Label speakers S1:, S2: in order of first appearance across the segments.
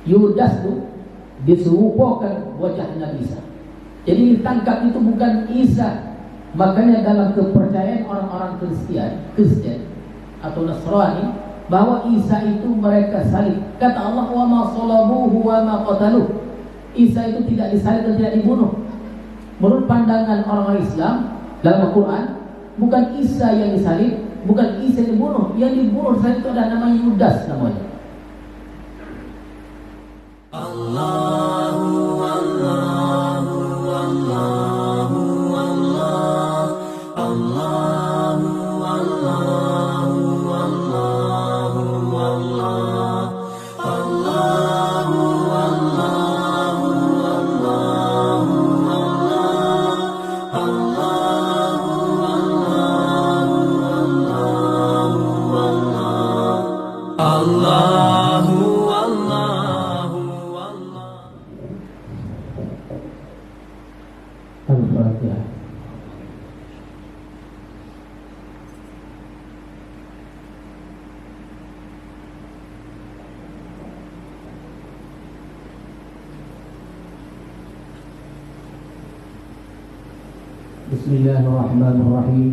S1: Yudas itu diserupakan wajah Nabi Isa. Jadi ditangkap itu bukan Isa. Makanya dalam kepercayaan orang-orang Kristen atau Nasrani, bahwa Isa itu mereka salib. Kata Allah, wa ma salabuhu wa ma qataluh. Isa itu tidak disalib dan tidak dibunuh. Menurut pandangan orang-orang Islam dalam Al-Quran, bukan Isa yang disalib, bukan Isa yang dibunuh. Yang dibunuh itu ada namanya Yudas namanya.
S2: Allahu Allahu Allahu Allah Allahu Allahu Allahu Allah Allahu Allahu Allahu Allahu Allahu Allahu
S1: Al-Fatihah. Bismillahirrahmanirrahim.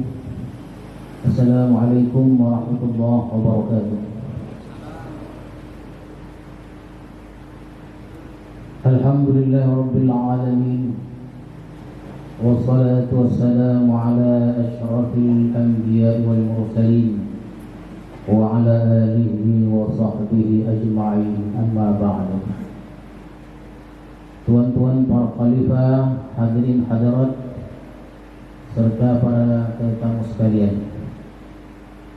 S1: Assalamualaikum warahmatullahi wabarakatuh. Alhamdulillah Rabbil Alamin, wassalatu wassalamu ala asyrafil anbiya wal mursalin wa ala alihi wa sahbihi ajma'in, amma ba'du. Tuan-tuan para khalifah, hadirin hadirat, serta para tetamu sekalian,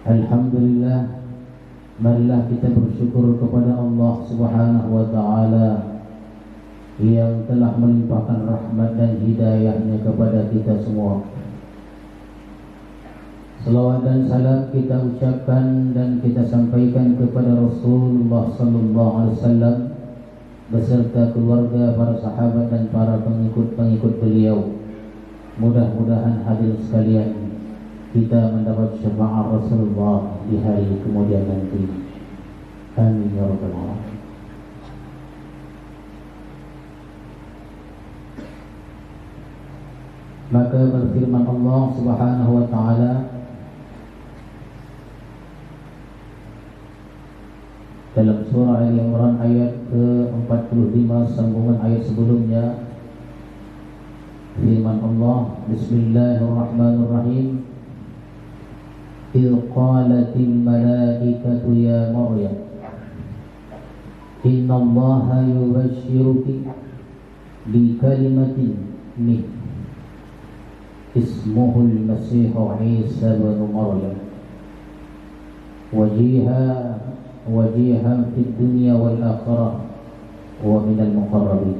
S1: alhamdulillah, marilah kita bersyukur kepada Allah Subhanahu wa ta'ala yang telah melimpahkan rahmat dan hidayahnya kepada kita semua. Salawat dan salam kita ucapkan dan kita sampaikan kepada Rasulullah sallallahu alaihi wasallam beserta keluarga, para sahabat dan para pengikut-pengikut beliau. Mudah-mudahan hadirin sekalian, kita mendapat syafaat Rasulullah di hari kemudian nanti. Amin ya rabbal alamin. Maka berfirman Allah Subhanahu wa ta'ala dalam surah Al-Imran ayat ke-45 sambungan ayat sebelumnya, firman Allah, Bismillahirrahmanirrahim, إِذْ قَالَتِ الْمَلَائِكَةُ يَا مَرْيَمُ إِنَّ اللَّهَ يُبَشِّرُكِ بِكَلِمَةٍ مِنْهُ اسمه المسيح عيسى بن مريم وجيها في الدنيا والآخرة ومن المقربين.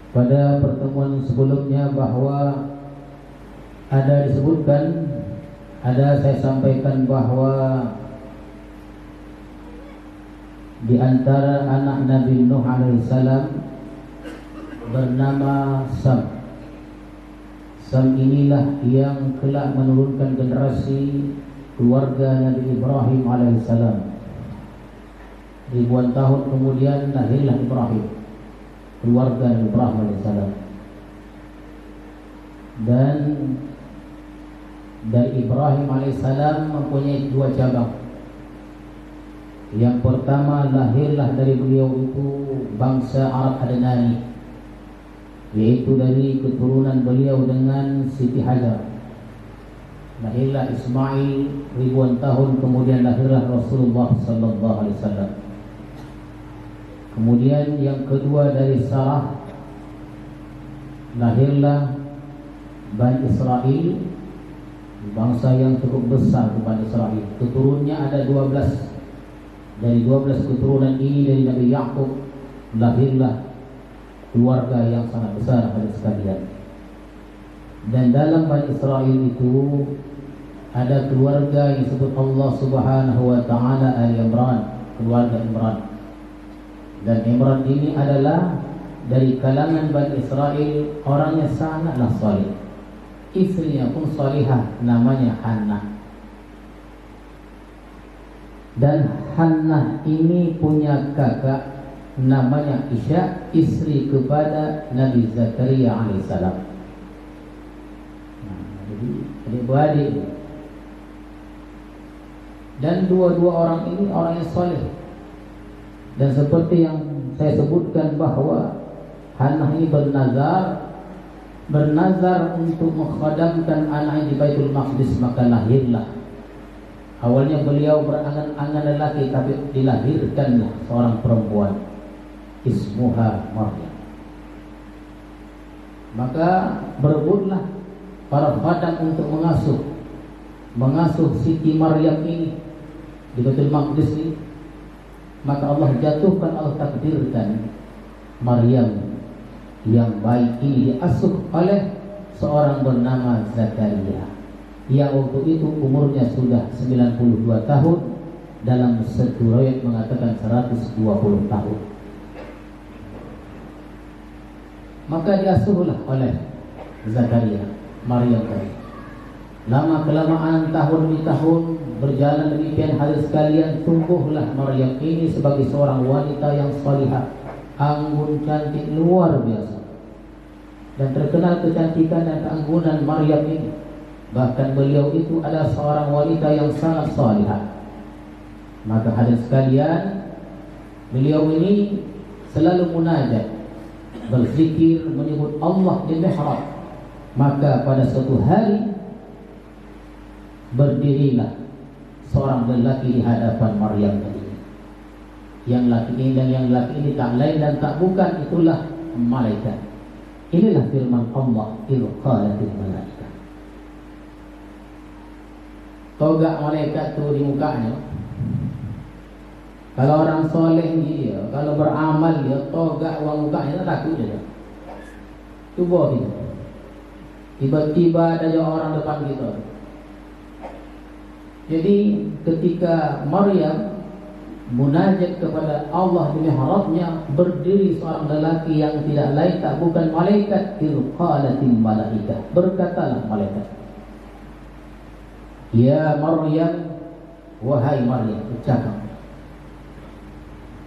S1: Pada pertemuan sebelumnya bahwa ada disebutkan, saya sampaikan bahwa di antara anak Nabi Nuh alaihissalam bernama Sam. Sam inilah yang kelak menurunkan generasi keluarga Nabi Ibrahim alaihissalam. Ribuan tahun kemudian lahirlah Ibrahim, keluarga Nabi Ibrahim alaihissalam. Dan dari Ibrahim alaihissalam mempunyai dua cabang. Yang pertama, lahirlah dari beliau itu bangsa Arab Adnani, yaitu dari keturunan beliau dengan Siti Hajar. Lahirlah Ismail, ribuan tahun kemudian lahirlah Rasulullah sallallahu alaihi wasallam. Kemudian yang kedua dari Sarah, lahirlah Bani Israel, bangsa yang cukup besar, Bani Israel. Keturunannya ada 12. Dari 12 keturunan ini dari Nabi Yakub lahirlah keluarga yang sangat besar pada sekalian. Dan dalam Bani Israel itu ada keluarga yang disebut Allah Subhanahu wa ta'ala Al-Imran, keluarga Imran. Dan Imran ini adalah dari kalangan Bani Israel, orangnya sangatlah saleh. Istrinya pun salihah, namanya Hannah. Dan Hannah ini punya kakak namanya Isya, istri kepada Nabi Zakaria alaihissalam. Jadi adik-beradik. Dan dua-dua orang ini orang yang soleh. Dan seperti yang saya sebutkan bahwa Hannah ini bernazar untuk menghadamkan anaknya di Baitul Maqdis, maka lahirlah. Awalnya beliau berangan-angan lelaki, tapi dilahirkanlah seorang perempuan, ismuha Maryam. Maka berebutlah para khadam untuk mengasuh Siti Maryam ini di Baitul Maqdis ini. Maka Allah jatuhkan, Allah takdirkan Maryam yang baik ini diasuh oleh seorang bernama Zakaria, yang waktu itu umurnya sudah 92 tahun, dalam satu riwayat mengatakan 120 tahun. Maka diasuhlah oleh Zakaria Maryam tadi. Lama kelamaan, tahun demi tahun berjalan demikian hari sekalian, tumbuhlah Maryam ini sebagai seorang wanita yang salihah, anggun, cantik, luar biasa. Dan terkenal kecantikan dan keanggunan Maryam ini. Bahkan beliau itu adalah seorang wanita yang sangat salihah. Maka hadirin sekalian, beliau ini selalu munajat, berzikir, menyebut Allah di mihrab. Maka pada suatu hari berdirilah seorang lelaki di hadapan Maryam tadi. Yang laki ini dan yang laki ini tak lain dan tak bukan, itulah malaikat. Inilah firman Allah, idh qalatil malaikat. Togak malaikat tu di mukanya. Kalau orang soleh dia, kalau beramal dia, togak uang mukanya takut dia. Cuba kita. Tiba-tiba ada orang depan kita. Jadi ketika Maryam munajat kepada Allah di mihrabnya, berdiri seorang lelaki yang tidak lain tak bukan malaikat. Qalatil malaikah, berkatalah malaikat, ya Maryam, wahai Maryam, ucapkan,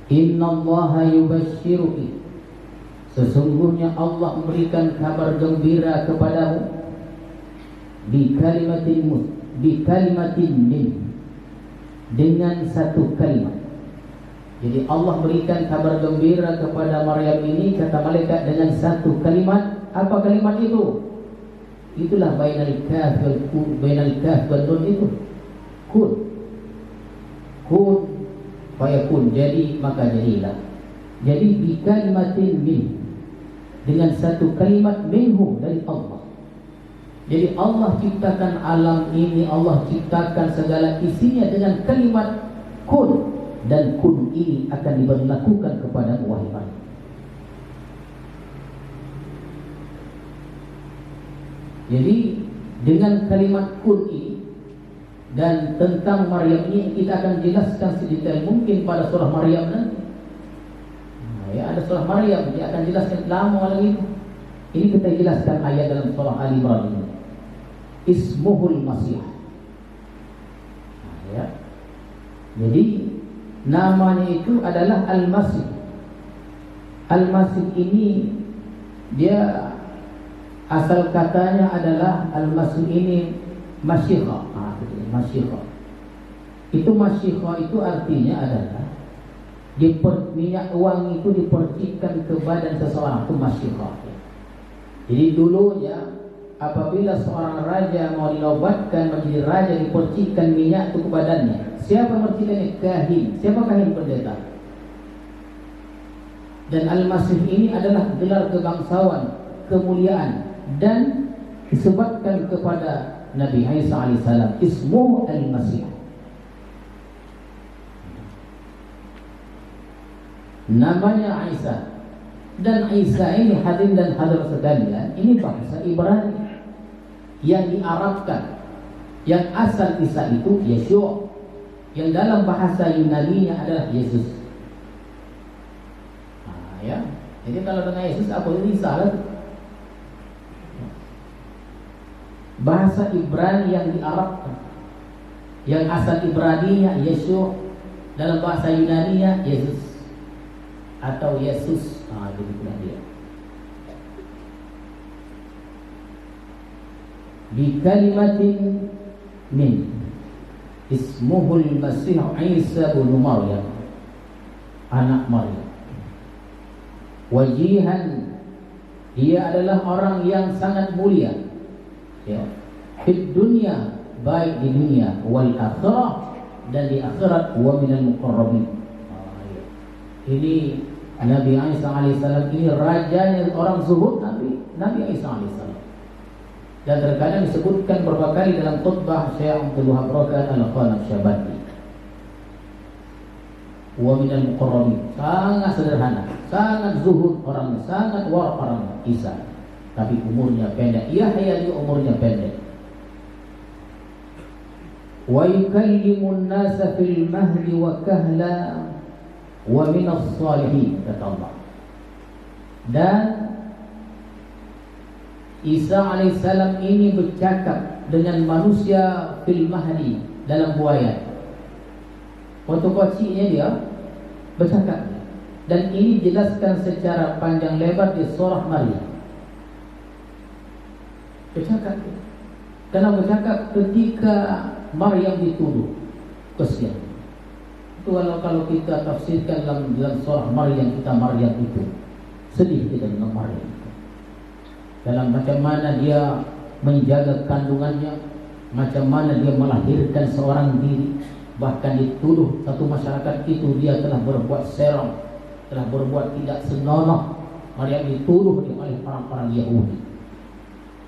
S1: innallaha yubashshiruki, sesungguhnya Allah memberikan kabar gembira kepadamu, bi kalimatin min, dengan satu kalimat. Jadi Allah berikan kabar gembira kepada Maryam ini, kata malaikat, dengan satu kalimat. Apa kalimat itu? Itulah bainal kaf wal nun itu. Kun fayakun, jadi maka jadilah. Jadi bi kalimatin min, dengan satu kalimat minhu, dari Allah. Jadi Allah ciptakan alam ini, Allah ciptakan segala isinya dengan kalimat kun, dan kun ini akan diberlakukan kepada wahai Maryam. Jadi dengan kalimat kun ini dan tentang Maryam ini kita akan jelaskan sedetail mungkin pada surah Maryam nanti. Ya, ada surah Maryam, dia akan jelaskan lama lagi. Ini kita jelaskan ayat dalam surah Ali Imran ini. Ismuhul Masih. Ya. Jadi namanya itu adalah Al-Masih. Al-Masih ini dia asal katanya adalah Al-Masih ini Masyiha. Masyiha. Itu Masyiha itu artinya adalah minyak uang itu dipercikan ke badan seseorang, itu Masyiha. Jadi dulunya apabila seorang raja mau dinobatkan menjadi raja, dipercikkan minyak itu ke badannya. Siapa mercikannya? Kahin. Siapa kahin? Pendeta. Dan Al-Masih ini adalah gelar kebangsawan, kemuliaan, dan disebutkan kepada Nabi Isa alaihissalam, ismu Al-Masih. Namanya Isa. Dan Isa ini, hadirin dan hadirat sekalian, ini bahasa Ibrani yang diarabkan. Yang asal Isa itu Yeshua, yang dalam bahasa Yunani-nya adalah Yesus. Ya. Jadi kalau dengan Yesus apa itu Isa lah. Bahasa Ibrani yang diarabkan, yang asal Ibrani-nya Yeshua, Dalam bahasa Yunani-nya Yesus atau Yesus. Begitulah dia. Bi kalimatin min ismuhul Masih Isa bin Maryam, anak Maryam. Wajihan, dia adalah orang yang sangat mulia, ya, di dunia, baik di dunia, wal akhirah, dan di akhirat, wa minal muqarrabin. Ini Nabi Isa alaihissalam, ini rajanya orang zuhud, Nabi Isa alaihissalam. Dan terkadang disebutkan beberapa kali dalam khutbah Syekh Abdul Wahab Rokan Al-Naqsyabandi. Wa minal muqarrabin, sangat sederhana, sangat zuhud orangnya, sangat war orangnya Isa, tapi umurnya pendek. Yahya juga umurnya pendek. Wa yukallimun nasa fil mahdi wa kahla wa minas salihin, kata Allah. Dan Isa alaihissalam ini bercakap dengan manusia fil mahdi, dalam buaya. Waktu kecilnya dia bercakap. Dan ini dijelaskan secara panjang lebar di surah Maryam. Bercakap. Karena bercakap ketika Maryam dituduh kesian. Itu kalau kita tafsirkan dalam surah Maryam, Maryam itu sedih kita dengan Maryam. Dalam macam mana dia menjaga kandungannya, macam mana dia melahirkan seorang diri, bahkan dituduh satu masyarakat itu dia telah berbuat serong, telah berbuat tidak senonoh. Maryam dituduh oleh orang-orang Yahudi.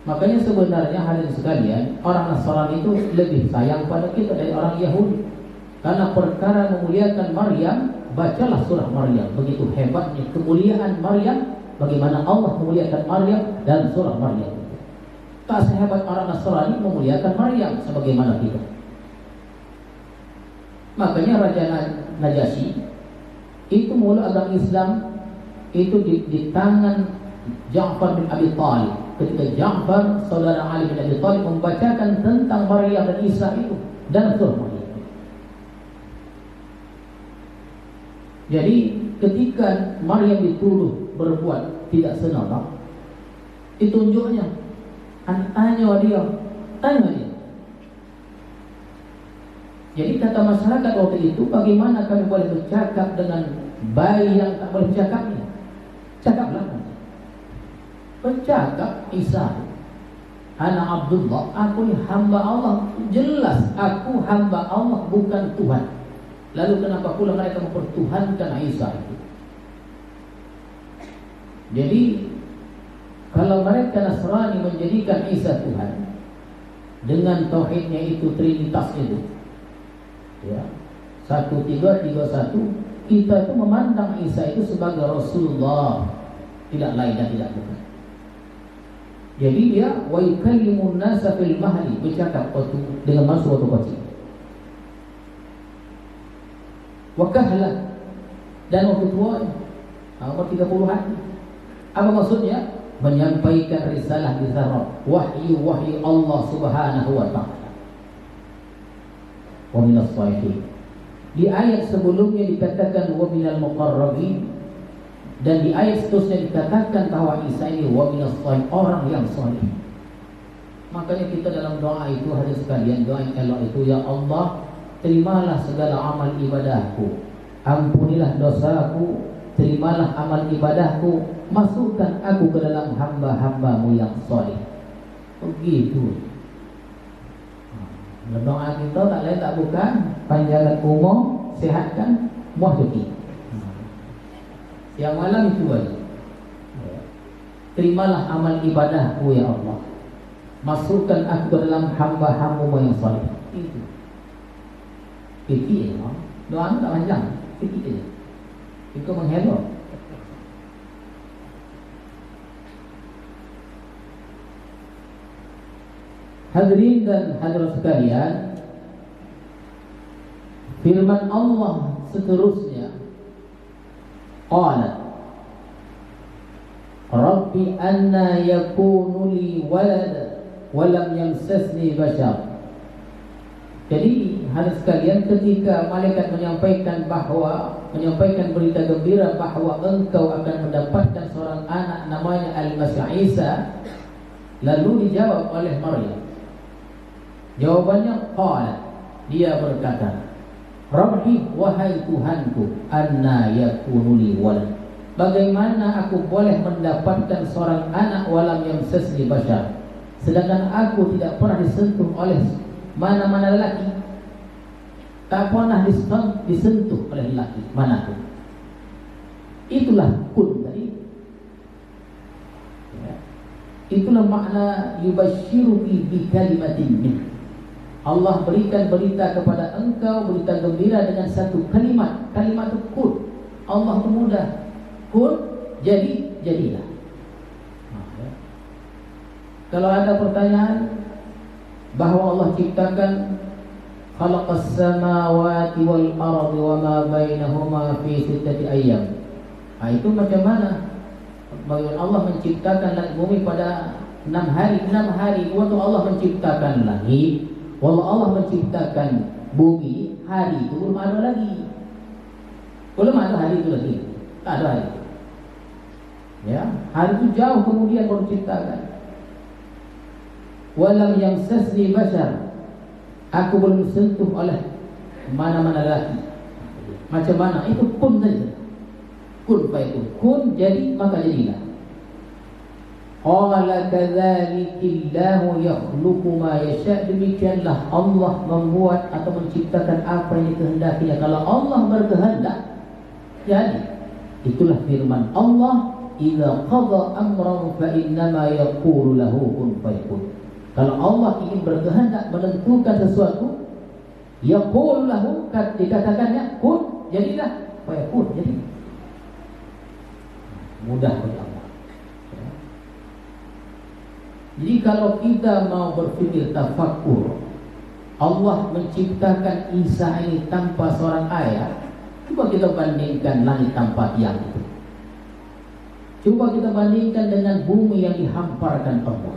S1: Makanya sebenarnya hadirin sekalian, orang Nasrani itu lebih sayang pada kita dari orang Yahudi. Karena perkara memuliakan Maryam, bacalah surah Maryam. Begitu hebatnya kemuliaan Maryam, bagaimana Allah memuliakan Maryam dalam surah Maryam. Tak sehebat orang Nasrani memuliakan Maryam sebagaimana kita. Makanya Raja Najasyi itu mula agama Islam itu di tangan Ja'far bin Abi Thalib. Ketika Ja'far, saudara Ali bin Abi Thalib, membacakan tentang Maryam dan Isa itu dalam surah Maryam. Jadi ketika Maryam dituduh berbuat tidak senonoh, ditunjuknya, tanya dia. Jadi kata masyarakat waktu itu, bagaimana kami boleh bercakap dengan bayi yang tak boleh bercakapnya? Cakaplah. Bercakap Isa, Ana Abdullah, aku ni hamba Allah. Jelas aku hamba Allah, bukan Tuhan. Lalu kenapa pula mereka mempertuhankan Isa itu? Jadi kalau mereka Nasrani menjadikan Isa Tuhan dengan tauhidnya itu, trinitas itu, ya, 1-3-3-1, kita itu memandang Isa itu sebagai Rasulullah, tidak lain dan tidak bukan. Jadi dia wa yukallimun nasa fil mahdi, bercakap dengan manusia waktu kecil. Wa kahla, dan waktu tua, umur 30-an. Apa maksudnya? Menyampaikan risalah wahyu Allah Subhanahu wa ta'ala. Wa minas salihin. Di ayat sebelumnya dikatakan wa minal muqarrabin, dan di ayat seterusnya dikatakan bahwa Isa ini wa minas salihin, orang yang saleh. Makanya kita dalam doa itu, hadis sekalian, doa Allah itu, ya Allah, terimalah segala amal ibadahku, ampunilah dosaku, terimalah amal ibadahku, masukkan aku ke dalam hamba-hambamu yang saleh. Begitu. Doa kita tak lain tak bukan panjangkan umur, sehatkan, muah rezeki. Yang malam itu aja. Terimalah amal ibadahku ya Allah, masukkan aku ke dalam hamba-hambamu yang saleh. Itu. Fikir, doa tak panjang, fikir je. Itu menghela. Hadirin dan hadirat sekalian, firman Allah seterusnya, qala Rabbi anna yakunu li walad wa lam yamsasni bashar. Jadi hadirin sekalian, ketika malaikat menyampaikan berita gembira bahwa engkau akan mendapatkan seorang anak namanya Al-Masih Isa, lalu dijawab oleh Maryam. Jawabannya qalat, dia berkata, Rabbi, wahai Tuhanku, anna yakunu li walad. Bagaimana aku boleh mendapatkan seorang anak walam yamsasni bashar, sedangkan aku tidak pernah disentuh oleh mana-mana lelaki, tak pernah disentuh oleh lelaki manapun. Itulah kun tadi. Ya. Itulah makna yubashiruki bi kalimatin min. Allah berikan berita kepada engkau, berita gembira dengan satu kalimat itu kun. Allah itu mudah. Kun, jadilah. Ya. Kalau ada pertanyaan bahwa Allah ciptakan khalaqas samawati wal ardi wa ma bainahuma fi sittati ayyam. Itu macam mana? Bagaimana Allah menciptakan langit bumi pada 6 hari? 6 hari waktu Allah menciptakan langit, waktu Allah menciptakan bumi, hari itu belum ada lagi. Belum ada hari itu lagi. Tak ada hari. Ya, hari itu jauh kemudian baru diciptakan. Walam yamsasni bashar, aku belum sentuh oleh mana-mana lelaki. Macam mana? Itu kun saja. Kun fayakun. Kun jadi maka jadilah. Qala kadzalikillahu yakhluqu ma yasha'. Demikianlah Allah membuat atau menciptakan apa yang dikehendakinya. Kalau Allah berkehendak, jadi itulah firman Allah, idza qada amran fa innama yaqulu lahu kun fayakun. Kalau Allah ingin berkehendak menentukan sesuatu, yaqulu lahu, dikatakannya kun, jadilah, fayakun, jadi. Mudah bagi Allah. Ya. Jadi kalau kita mau berfikir tafakkur, Allah menciptakan Isa ini tanpa seorang ayah. Coba kita bandingkan langit tanpa tiang itu. Coba kita bandingkan dengan bumi yang dihamparkan Allah.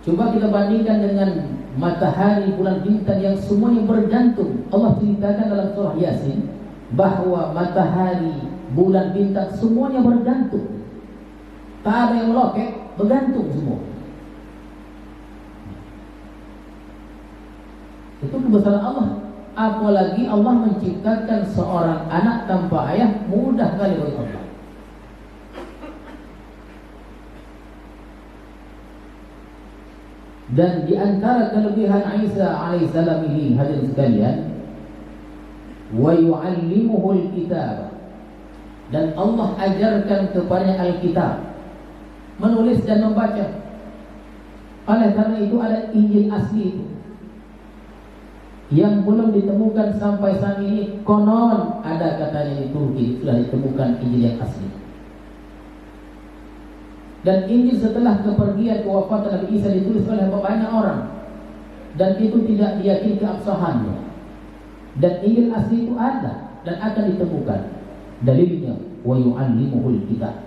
S1: Coba kita bandingkan dengan matahari, bulan, bintang yang semuanya bergantung. Allah ceritakan dalam surah Yasin bahwa matahari, bulan, bintang semuanya bergantung. Tak ada yang melokek, bergantung semua. Itu kebesaran Allah. Apalagi Allah menciptakan seorang anak tanpa ayah, mudah kali bagi Allah. Dan di antara kelebihan Isa alaihissalam ini, hadirin sekalian, wa yu'allimuhul kitab, dan Allah ajarkan kepadanya Alkitab, menulis dan membaca. Oleh karena itu ada Injil asli itu yang belum ditemukan sampai saat ini. Konon ada katanya di Turki sudah ditemukan Injil yang asli. Dan Injil setelah kepergian kewafatan Nabi Isa ditulis oleh banyak orang, dan itu tidak diyakini keabsahannya. Dan Injil asli itu ada dan akan ditemukan. Dalilnya wa yu'allimuhul kitab,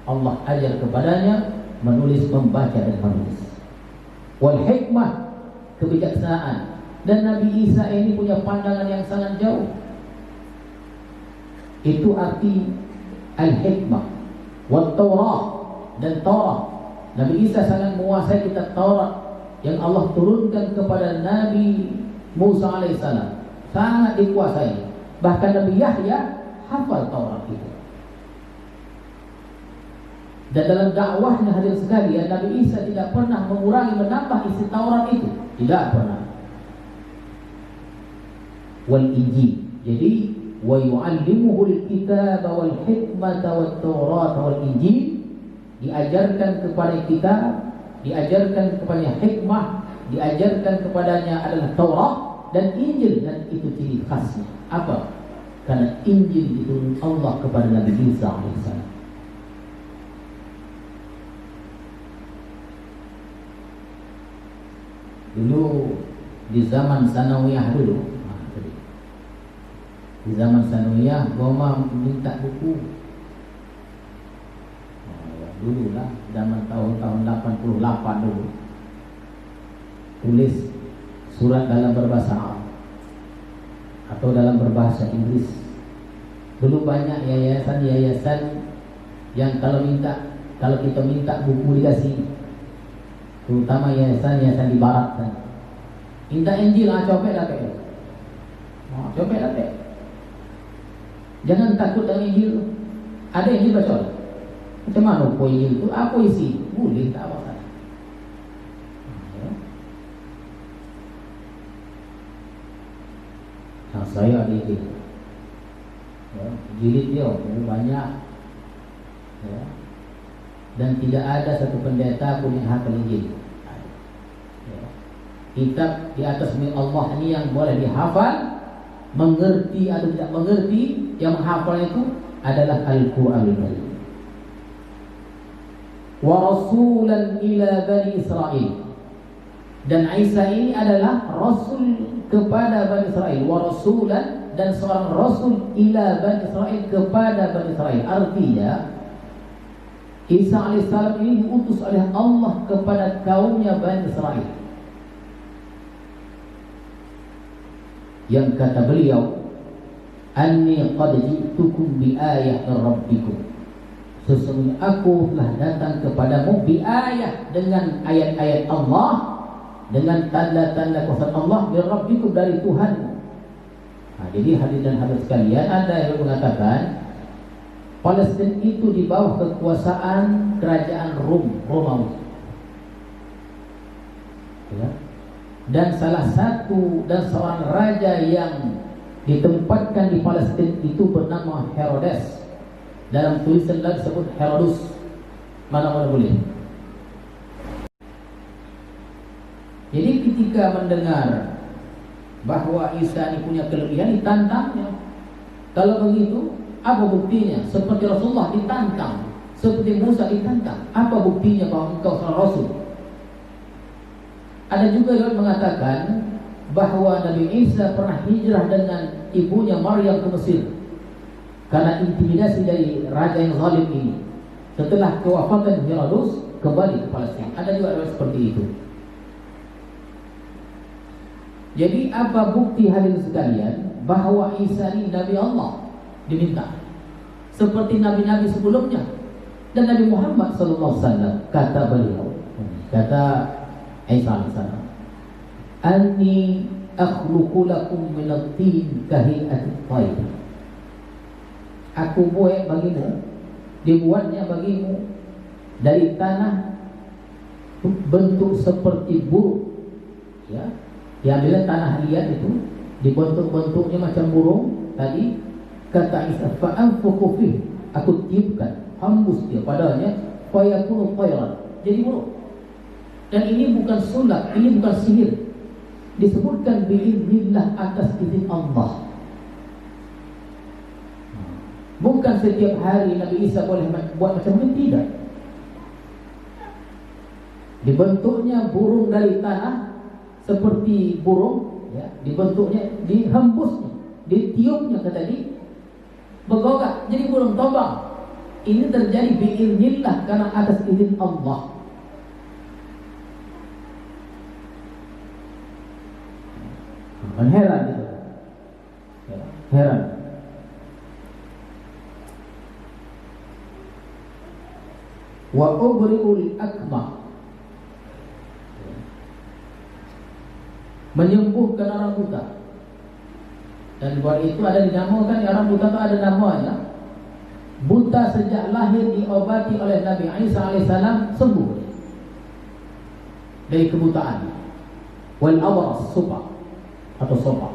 S1: Allah ajar kepadanya menulis, membaca dan menulis. Wal hikmah, kebijaksanaan. Dan Nabi Isa ini punya pandangan yang sangat jauh. Itu arti al-hikmah. Wat Taurah, dan Taurat. Nabi Isa sangat menguasai kitab Taurat yang Allah turunkan kepada Nabi Musa alaihissalam. Sangat dikuasai. Bahkan Nabi Yahya hafal Taurat itu. Dan dalam dakwahnya, hadirin sekalian, Nabi Isa tidak pernah mengurangi, menambah isi Taurat itu. Tidak pernah. Wal Injil. Jadi wa yu'allimuhul kitaba wal hikmata wat Taurat wal Injil. Diajarkan kepada kita, diajarkan kepadanya hikmah, diajarkan kepadanya adalah Taurat dan Injil, dan itu ciri khasnya. Apa? Karena Injil diturunkan Allah kepada Nabi Isa alaihissalam. Dulu di zaman Sanawiyah dulu, di zaman Sanawiyah, Goma minta buku. Dulu lah, zaman tahun 88 dulu, tulis surat dalam berbahasa Arab. atau dalam berbahasa Inggris. Dulu banyak yayasan-yayasan yang kalau kita minta buku dikasih, terutama yayasan-yayasan di barat kan. Minta Injil, copet lah kayak. Copet lah kayak. Jangan takut dengan Injil. Ada Injil baca. Macam mana apa Injil itu? Apa isi? Boleh tak apa. Nah, saya ada Injil. Ya, jilid dia banyak. Ya. Dan tidak ada satu pendeta pun yang hafal Injil. Ya. Kitab di atas milik Allah ini yang boleh dihafal, mengerti atau tidak mengerti, yang menghafal itu adalah Al-Quranul Karim. Wa rasulan ila Bani Israel. Dan Isa ini adalah rasul kepada Bani Israel. Wa rasulan, dan seorang rasul ila Bani Israel, kepada Bani Israel. Artinya Isa alaihissalam ini diutus oleh Allah kepada kaumnya Bani Israel. Yang kata beliau, Anni qad ji'tukum bi ayah min rabbikum. Sesungguhnya aku telah datang kepadamu bi ayah, dengan ayat-ayat Allah, dengan tanda-tanda kuasa Allah, min rabbikum, dari Tuhanmu. Nah, jadi hadirin dan hadirat sekalian, ada yang mengatakan Palestina itu di bawah kekuasaan kerajaan Romawi. Ya. Dan salah satu dan seorang raja yang ditempatkan di Palestina itu bernama Herodes. Dalam tulisan lagi disebut Herodus. Mana-mana boleh. Jadi ketika mendengar bahwa Isa ini punya kelebihan, ditantangnya. Kalau begitu, apa buktinya? Seperti Rasulullah ditantang, seperti Musa ditantang. Apa buktinya bahwa engkau seorang Rasul? Ada juga yang mengatakan bahwa Nabi Isa pernah hijrah dengan ibunya Maryam ke Mesir karena intimidasi dari raja yang zalim ini. Setelah kewafatan Herodes, kembali ke Palestina. Ada juga orang seperti itu. Jadi apa bukti hadirin sekalian bahwa Isa ini Nabi Allah diminta seperti nabi-nabi sebelumnya? Dan Nabi Muhammad SAW kata beliau, kata Isa alaihissalam, Anni akhluqu lakum minat-tin kahiyati tayr. Aku buat bagimu, dibuatnya bagimu dari tanah bentuk seperti burung. Ya, diambil tanah liat itu, dibentuk-bentuknya macam burung tadi. Kata Isa, fa'anfuku fih, aku tiupkan, hembus dia padanya, fayakunu tayran, jadi burung. Dan ini bukan sulap, ini bukan sihir. Disebutkan biiznillah, atas izin Allah. Bukan setiap hari Nabi Isa boleh buat macam ini, tidak. Dibentuknya burung dari tanah seperti burung, ya, dibentuknya, dihembusnya, ditiupnya ke tadi, bergogak jadi burung tombang. Ini terjadi biiznillah, karena atas izin Allah. Kan heran gitu. Heran. Wa ubri'ul akmah, menyembuhkan orang buta. Dan buat itu ada dinamakan, orang buta itu ada namanya. Buta sejak lahir diobati oleh Nabi Isa alaihissalam, sembuh dari kebutaan. Wal awras, supa atau sopa,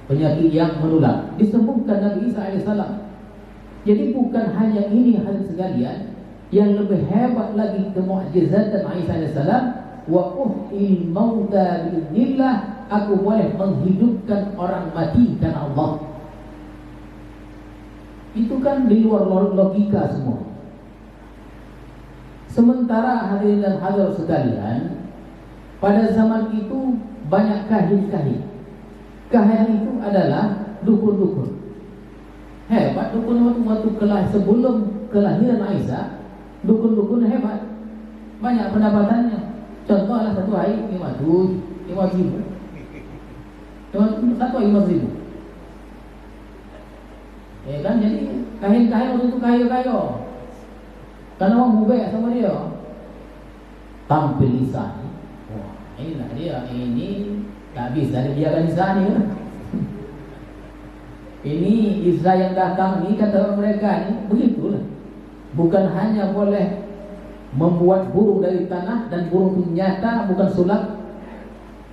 S1: penyakit yang menular, disembuhkan Nabi Isa alaihissalam. Jadi bukan hanya ini hal sekalian, yang lebih hebat lagi kemukjizatan Isa alaihissalam, wa uhyil mauta biiznillah, aku boleh menghidupkan orang mati karena Allah. Itu kan di luar logika semua. Sementara hadirin dan hadirat sekalian, pada zaman itu banyak kahin-kahin. Kahin itu adalah dukun-dukun. Hebat dukun waktu sebelum kelahiran Isa, dukun-dukun hebat, banyak pendapatannya. Contohlah satu hari 5 ribu, satu hari 5 ribu. Ya kan, jadi kahin-kahin waktu itu kayo-kayo. Karena orang mubek sama dia. Tampil lisan. Wah, inilah dia. Ini tak bisa dibiarkan lisan ni. Ini Israel yang datang ni, kata mereka ni, begitulah. Bukan hanya boleh membuat burung dari tanah, dan burung itu nyata, bukan sulap,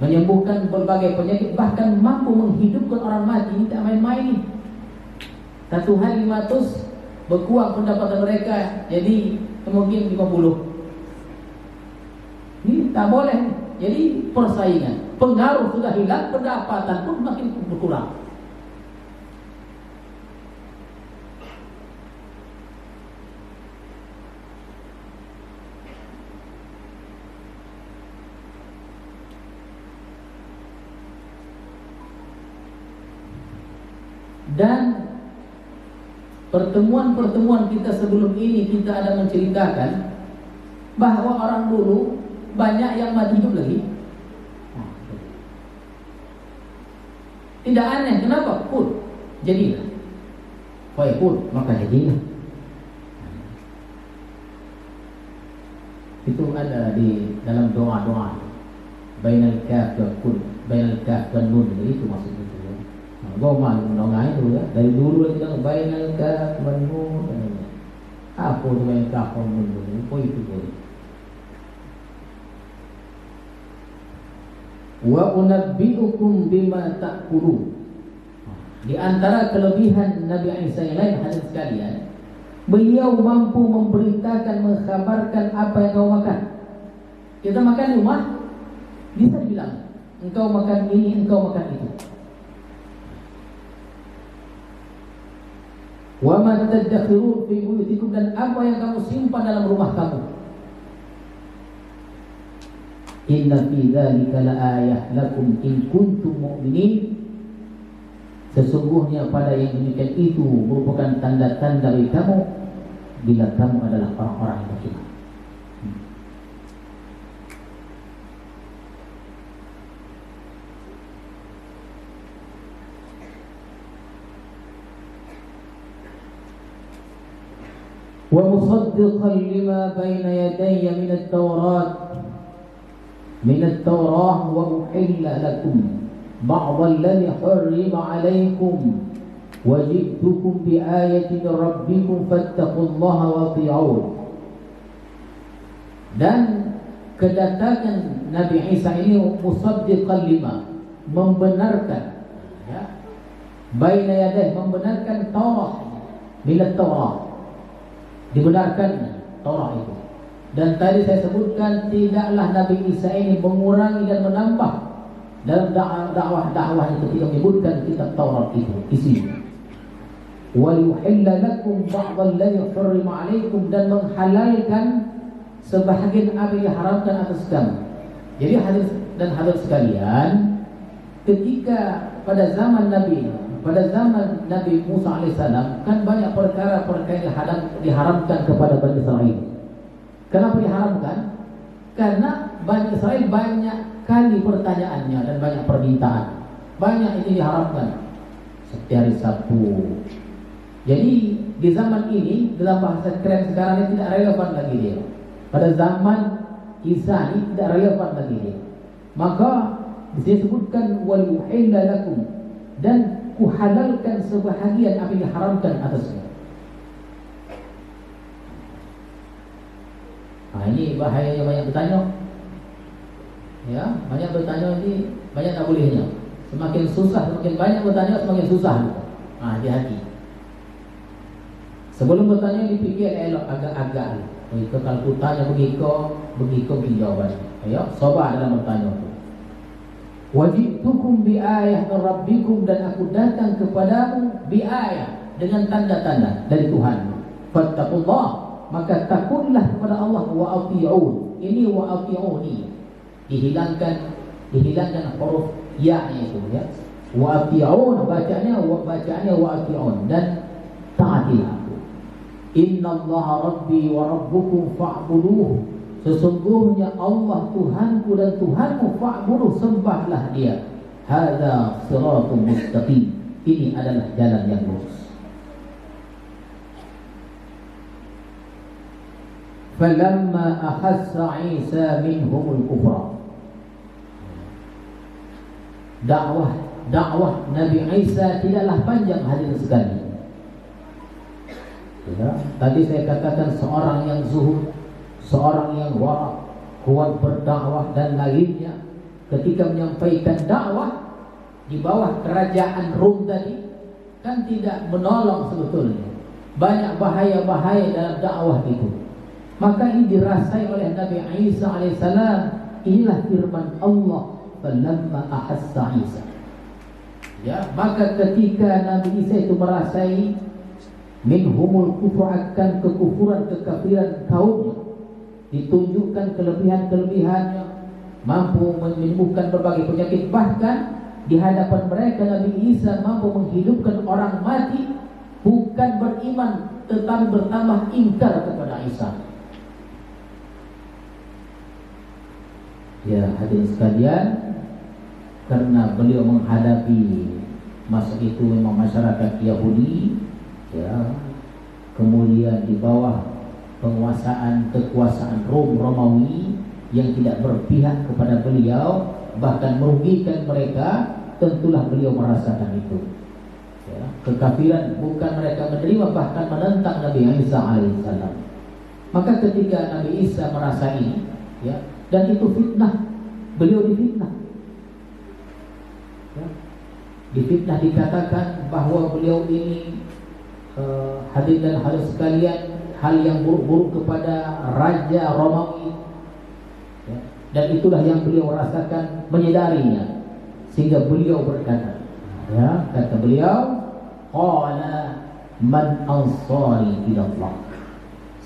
S1: menyembuhkan berbagai penyakit, bahkan mampu menghidupkan orang mati. Ini tak main-main ni. Satu hari 500 berkurang pendapatan mereka, jadi mungkin 50. Ini tak boleh. Jadi persaingan, pengaruh sudah hilang, pendapatan pun makin berkurang. Dan pertemuan-pertemuan kita sebelum ini, kita ada menceritakan bahwa orang dulu banyak yang mati hidup lagi. Tidak aneh, kenapa? Pun jadilah. Pun maka jadilah. Itu ada di dalam doa-doa. Bainal kaf wa kun, bainal kaf dan nun, itu maksudnya. Goma menongai itu ya, dari dulu kita bainal kaf wan nun. Apa itu bainal kaf wan nun? Apa itu boleh? Wa unabbiukum bima ta'kulun. Di antara kelebihan Nabi Isa yang lain, hadirin sekalian, beliau mampu memberitakan, mengkhabarkan apa yang kau makan. Kita makan di rumah, bisa dibilang engkau makan ini, engkau makan itu. Wa ma tadakhirun fi buyutikum, dan apa yang kamu simpan dalam rumah kamu. Inna fi dzalika laayah lakum in kuntum mu'minin. Sesungguhnya pada yang demikian itu merupakan tanda-tanda bagi kamu bila kamu adalah orang-orang yang beriman. Wa musaddiqan lima baina yadayya min at-Taurah wa uhilla lakum ba'd alladhi harrama 'alaykum wa ji'tukum bi ayatin rabbikum fattaqullaha wa ati'un. Dan kedatangan Nabi Isa ini musaddiqan lima, membenarkan ya, baina yadayhi, membenarkan Taurah, min at-Taurah, dibenarkan Taurat itu. Dan tadi saya sebutkan, tidaklah Nabi Isa ini mengurangi dan menambah dalam dakwah-dakwah ketika menyebutkan kitab Taurat itu isinya. Wa yuhilla lakum ba'd alladhi harrama 'alaykum, dan menghalalkan sebahagian apa yang diharamkan atas kamu. Jadi hadirin sekalian, ketika pada zaman Nabi Musa alaihissalam, kan banyak perkara-perkara yang diharamkan kepada Bani Israel. Kenapa diharamkan? Karena Bani Israel banyak kali pertanyaannya dan banyak permintaan. Banyak ini diharamkan. Seperti hari Sabtu. Jadi di zaman ini, dalam bahasa keren sekarang ini, tidak relevan lagi dia. Pada zaman Isa ini tidak relevan lagi dia. Maka disebutkan wal uhilla lakum, dan kuhalalkan sebahagian apa yang diharamkan atasnya. Ini bahayanya banyak bertanya. Ya, banyak bertanya ini banyak tak bolehnya. Semakin susah, semakin banyak bertanya, semakin susah. Hati-hati. Sebelum bertanya dipikir elok agak-agak. Kalau aku tanya begitu jawabannya. Ayo, sabar dalam bertanya itu. Wajibtukum bi ayah rabbikum, dan aku datang kepadamu bi ayah, dengan tanda-tanda dari Tuhan. Fattaqullah, maka takutlah kepada Allah. Wa ati'un, ini wa ati'uni, dihilangkan huruf ya-nya itu ya. Wa ati'un, bacanya wa ati'un, dan taatilah aku. Innallaha rabbi wa rabbukum fa'buduh, sesungguhnya Allah Tuhanku dan Tuhanmu, fa'buduh, sembahlah dia. Hadza shiratum mustaqim, ini adalah jalan yang lurus. falamma ahassa Isa minhumul kufra. Dakwah Nabi Isa tidaklah panjang hadirin sekali. Ya, tadi saya katakan seorang yang zuhud, seorang yang wara, kuat berdakwah dan lainnya, ketika menyampaikan dakwah di bawah kerajaan Rom tadi kan tidak menolong sebetulnya. Banyak bahaya-bahaya dalam dakwah itu. Maka ini dirasai oleh Nabi Isa alaihissalam. Inilah firman Allah, falamma ahassa Isa. Ya, maka ketika Nabi Isa itu merasai minhumul kufur, akan kekufuran, kekafiran kaumnya, ditunjukkan kelebihan-kelebihannya, mampu menyembuhkan berbagai penyakit, bahkan di hadapan mereka Nabi Isa mampu menghidupkan orang mati, bukan beriman tetapi bertambah ingkar kepada Isa. Ya hadirin sekalian, karena beliau menghadapi masa itu memang masyarakat Yahudi, ya, kemudian di bawah kekuasaan Romawi yang tidak berpihak kepada beliau, bahkan merugikan mereka, tentulah beliau merasakan itu. Ya, kekafiran bukan mereka menerima, bahkan menentang Nabi Isa alaihissalam. Maka ketika Nabi Isa merasa ini, ya, dan itu fitnah, beliau difitnah. Ya, difitnah, dikatakan bahwa beliau ini hadirin dan hadirat sekalian, hal yang buruk-buruk kepada Raja Romawi. Ya, dan itulah yang beliau rasakan, menyadarinya, sehingga beliau berkata, ya, kata beliau, qala man ansari ilallah,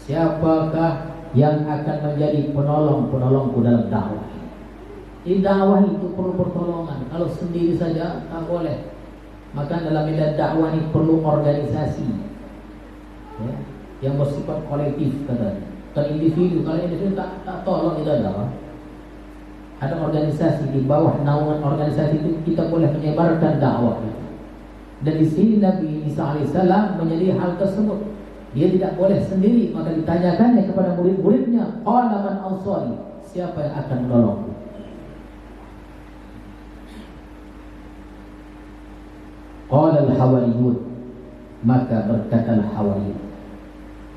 S1: siapakah yang akan menjadi penolongku dalam dakwah ini? Di dakwah itu perlu pertolongan. Kalau sendiri saja tak boleh. Maka dalam medan dakwah ini perlu organisasi, ya, yang bersifat kolektif katanya. Kalau individu tak tolong tidak ada. Ada organisasi, di bawah naungan organisasi itu kita boleh menyebarkan dakwah. Dan di sini Nabi Isa alaihissalam menjadi hal tersebut. Dia tidak boleh sendiri, maka ditanyakannya kepada murid-muridnya, qala man ansari, siapa yang akan menolongku? Qala al-hawariyun, maka berkata al-hawariyun,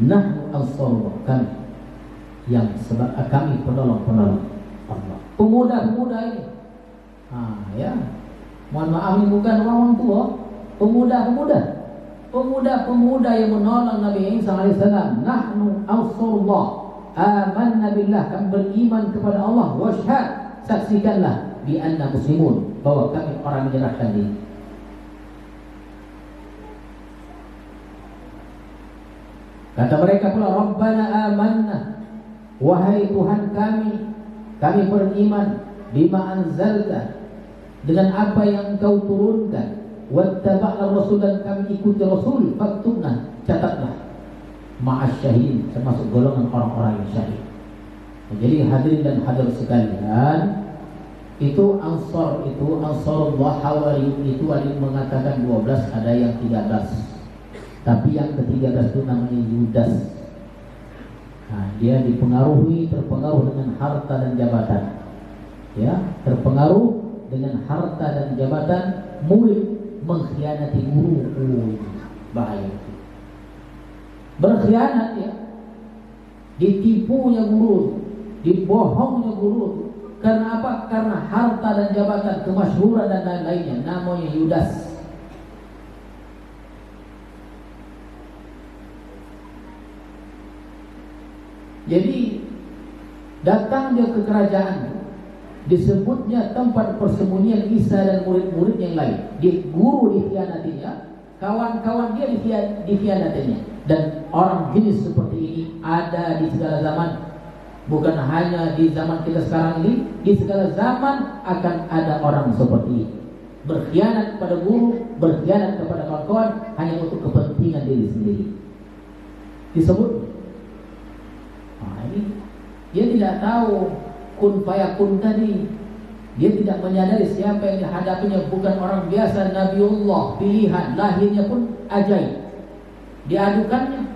S1: nahnu ansarullah, kami yang sebab kami penolong-penolong Allah. Pemuda-pemuda ini, ya, mohon maaf ini bukan orang tua, pemuda yang menolong Nabi Isa alaihissalam. Nahnu ansarullah, amanna billah, kami beriman kepada Allah, washhad, saksikanlah, bi anna muslimun, bahwa kami orang menyerahkan diri. Kata mereka pula, Rabbana amanna, wahai Tuhan kami beriman, bima anzalta, dengan apa yang Engkau turunkan, wattaba'na rasul, dan kami ikuti Rasul, faktubna, catatlah, ma'as syahid, termasuk golongan orang-orang yang syahid. Jadi hadirin dan hadirat sekalian, itu Ansarullah Hawariyun itu ada yang mengatakan 12, ada yang 13. Tapi yang ke-13 itu namanya Yudas. Nah, dia terpengaruh dengan harta dan jabatan. Ya, terpengaruh dengan harta dan jabatan, murid mengkhianati guru. Bahaya itu. Berkhianat, ya. Ditipunya guru, dibohongnya guru. Karena apa? Karena harta dan jabatan, kemasyhuran dan lain-lainnya. Namanya Yudas. Jadi datang dia ke kerajaan, disebutnya tempat persembunyian Isa dan murid-murid yang lain. Dia guru dikhianatinya, kawan-kawan dia dikhianatinya. Dan orang jenis seperti ini ada di segala zaman. Bukan hanya di zaman kita sekarang ini, di segala zaman akan ada orang seperti ini. Berkhianat pada guru, berkhianat kepada kawan-kawan hanya untuk kepentingan diri sendiri. Disebut, ini dia tidak tahu kun fayakun tadi. Dia tidak menyadari siapa yang dihadapinya bukan orang biasa, Nabiullah, pilihan, lahirnya pun ajaib. Diadukannya,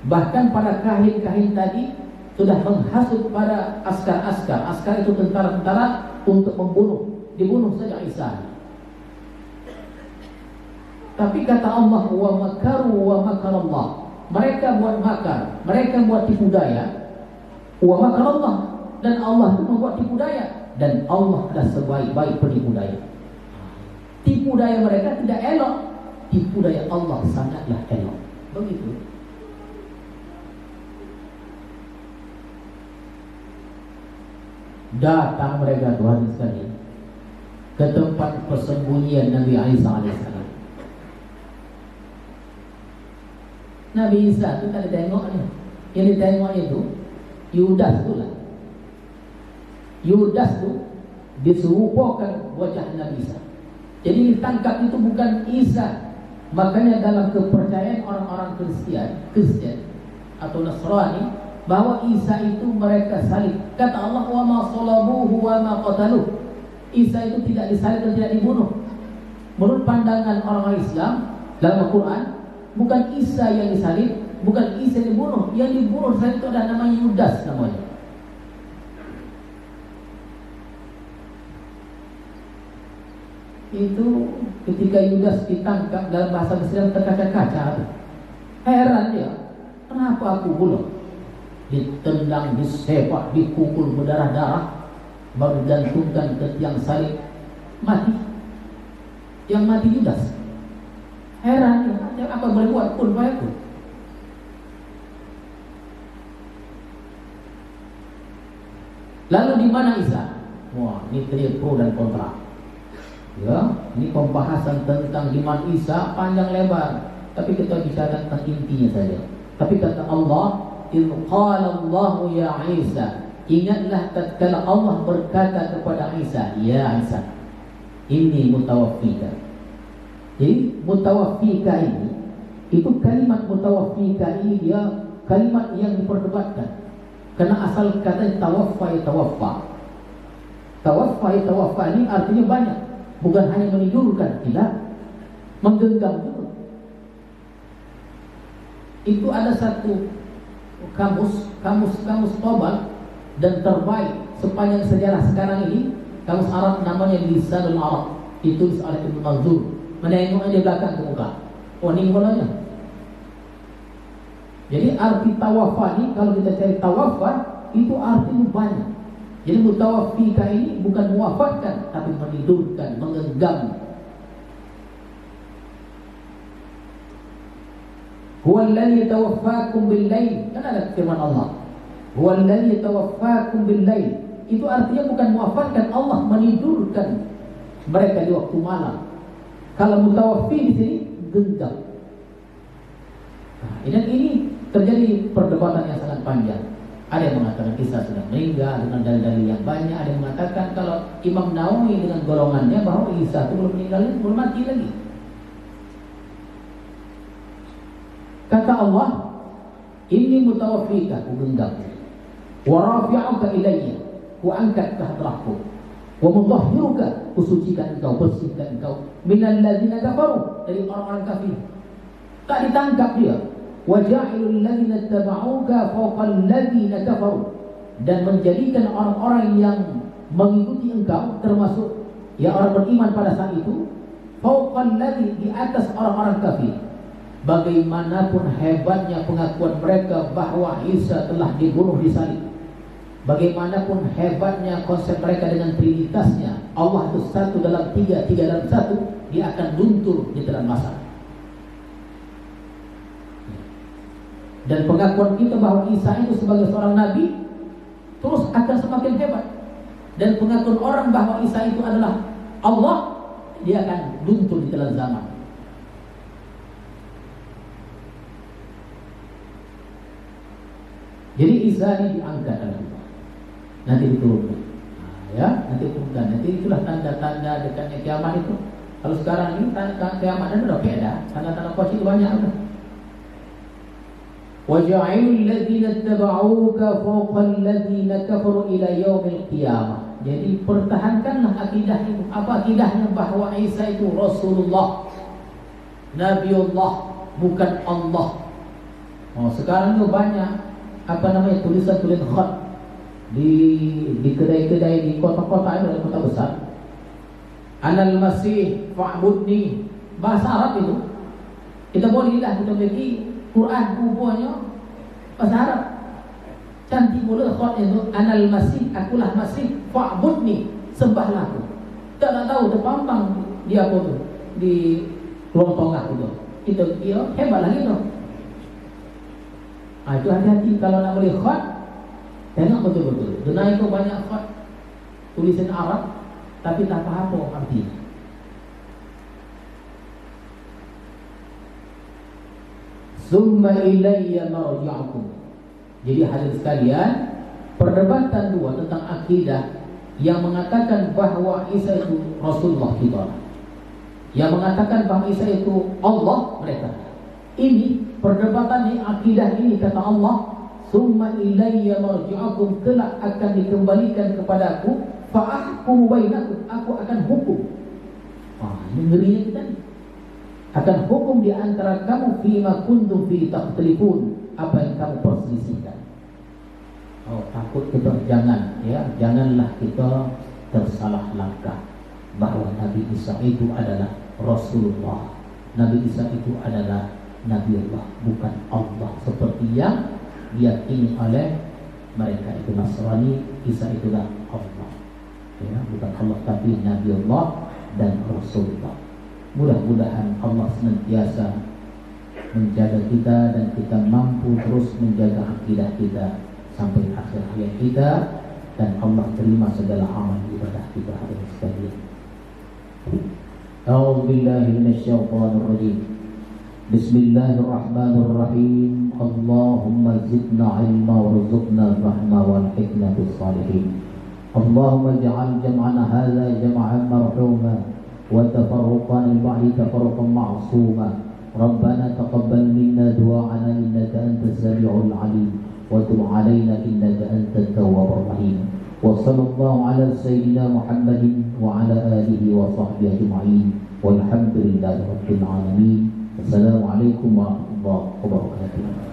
S1: bahkan para kahin-kahin tadi sudah menghasut pada askar-askar. Askar itu tentara-tentara untuk membunuh, dibunuh saja Isa. Tapi kata Allah, wa makaru wa makarallah. Mereka buat makar, mereka buat tipu daya. Wa makarallah, dan Allah itu membuat tipu daya, dan Allah adalah sebaik-baik penipu daya. Tipu daya mereka tidak elok, tipu daya Allah sangatlah elok. Begitu. Datang mereka Tuhan sekalian ke tempat persembunyian Nabi Isa alaihissalam. Nabi Isa itu tak ditengoknya. Yang ditengoknya itu Yudas itu lah. Yudas itu diserupakan wajah Nabi Isa. Jadi ditangkap itu bukan Isa. Makanya dalam kepercayaan orang-orang Kristen atau Nasrani, bahwa Isa itu mereka salib. Kata Allah, wa ma salabuhu wa ma qataluh. Isa itu tidak disalib dan tidak dibunuh. Menurut pandangan orang Islam dalam Al-Quran, bukan Isa yang disalib, bukan Isa yang dibunuh. Yang dibunuh salib itu ada namanya Yudas namanya. Itu ketika Yudas ditangkap, dalam bahasa Mesir terkaca-kaca. Heran dia, kenapa aku bunuh? Ditendang, disepak, dipukul berdarah-darah, baru digantungkan ke tiang salib, mati. Yang mati Yudas. Heran dia, apa boleh buat pun payahku. Lalu di mana Isa? Wah, ini clear pro dan kontra. Ya, ini pembahasan tentang di mana Isa panjang lebar, tapi kita bicara tentang intinya saja. Tapi kata Allah, "Idz qala Allah ya Isa." Ingatlah tatkala Allah berkata kepada Isa, "Ya Isa, inni mutawaffika." Jadi mutawaffika ini, itu kalimat mutawaffika ini dia kalimat yang diperdebatkan. Karena asal kata tawaffa ya tawaffa. Tawaffa ya tawaffa ini artinya banyak. Bukan hanya menidurkan, tidak, menggenggam juga. Itu ada satu kamus tobal dan terbaik sepanjang sejarah sekarang ini, kamus Arab namanya Lisanul Arab, ditulis oleh Ibnu Manzur. Menengoknya di belakang ke muka. Oh, ini mulanya. Jadi arti tawafa ini, kalau kita cari tawafa, itu artinya banyak. Jadi mutawaffika ini bukan mewafatkan, tapi menidurkan, menggenggam. Huwa alladhi yatawaffakum bil-lail. Kan ada firman Allah. Huwa alladhi yatawaffakum bil-lail. Itu artinya bukan mewafatkan, Allah menidurkan mereka di waktu malam. Kalau mutawaffi di sini genggam. Nah, ini terjadi perdebatan yang sangat panjang. Ada yang mengatakan Isa sudah meninggal dengan dalil-dalil yang banyak. Ada yang mengatakan kalau Imam Nawawi dengan golongannya bahwa Isa itu belum meninggal, belum mati lagi. Kata Allah, "Inni mutawaffika," aku genggam. "Wa rafi'uka ilayya," ku angkat ke hadrahku. "Wa mutahhiruka," ku sucikan engkau, bersihkan engkau, "minal ladzina kafaru," dari orang-orang kafir. Tak ditangkap dia. Waja'ilul ladzina tabauka fawqal ladzina kafaru, dan menjadikan orang-orang yang mengikuti engkau, termasuk ya orang beriman pada saat itu, fawqal ladzi, di atas orang-orang kafir. Bagaimanapun hebatnya pengakuan mereka bahwa Isa telah dibunuh di salib, bagaimanapun hebatnya konsep mereka dengan trinitasnya, Allah itu satu dalam tiga, tiga dalam satu, dia akan luntur di telan masa. Dan pengakuan kita bahwa Isa itu sebagai seorang nabi terus akan semakin hebat. Dan pengakuan orang bahwa Isa itu adalah Allah, dia akan luntur di telan zaman. Jadi Isa ini diangkat oleh Allah, nanti diturunkan. Ya, nanti diturunkan. Nanti itulah tanda-tanda dekatnya kiamat itu. Kalau sekarang ini tanda kiamat itu udah beda, tanda-tanda pasti itu banyak udah. Waja'ilul ladzina tabauka fawqal ladzina kafaru ila yaumil qiyamah. Jadi pertahankanlah akidah itu. Apa akidahnya? Bahwa Isa itu Rasulullah, Nabiullah, bukan Allah. Oh, sekarang itu banyak apa namanya, tulisan khat di kedai-kedai di kota-kota itu, kota besar. Anal masih fa'budni, bahasa Arab itu. Kita bolehlah kita bagi Quran rupanya bahasa Arab. Cantik pula khat itu, anal masih, akulah masih, fa'budni, sembahlah aku. Tak tahu terpampang dia apa tu di ruang tengah itu. Itu dia hebat lagi tu. Itu hati-hati kalau nak boleh khat, tengok betul-betul. Dunia itu banyak khat tulisan Arab tapi tak faham apa artinya. Summa ilayya marji'ukum. Jadi hadirin sekalian, perdebatan dua tentang akidah yang mengatakan bahawa Isa itu Rasulullah kita, yang mengatakan bahawa Isa itu Allah mereka. Ini perdebatan di akidah ini, kata Allah, summa ilayya marji'ukum, kelak akan dikembalikan kepadaku, fa'ahkum bainakum, aku akan hukum. Ini ngerinya kita ni. Akan hukum di antara kamu fima kuntum fi takhtalifun, apa yang kamu perselisihkan. Takut kita janganlah kita tersalah langkah bahwa Nabi Isa itu adalah Rasulullah. Nabi Isa itu adalah Nabi Allah, bukan Allah seperti yang diyakini oleh mereka itu Nasrani. Isa itulah Allah, bukan Allah tapi Nabi Allah dan Rasulullah. Mudah-mudahan Allah senantiasa menjaga kita dan kita mampu terus menjaga akidah kita sampai akhir hayat kita, dan Allah terima segala amal ibadah kita hadirin sekalian. A'udzu billahi minasyaitonir rajim. Bismillahirrahmanirrahim. Allahumma zidna ilma warzuqna rahma walhiqna bis salihin. Allahumma ij'al jam'ana hadza jam'an marhuma wa tafarruqana ba'di tafarruqan ma'suma. Rabbana taqabbal minna du'ana innaka antas samiul 'alim wa tub 'alaina innaka antat tawwabur rahim. Wa sallallahu ala sayyidina Muhammadin wa ala alihi wa sahbihi ajma'in. Walhamdulillahi rabbil alamin. Assalamualaikum warahmatullahi wabarakatuh.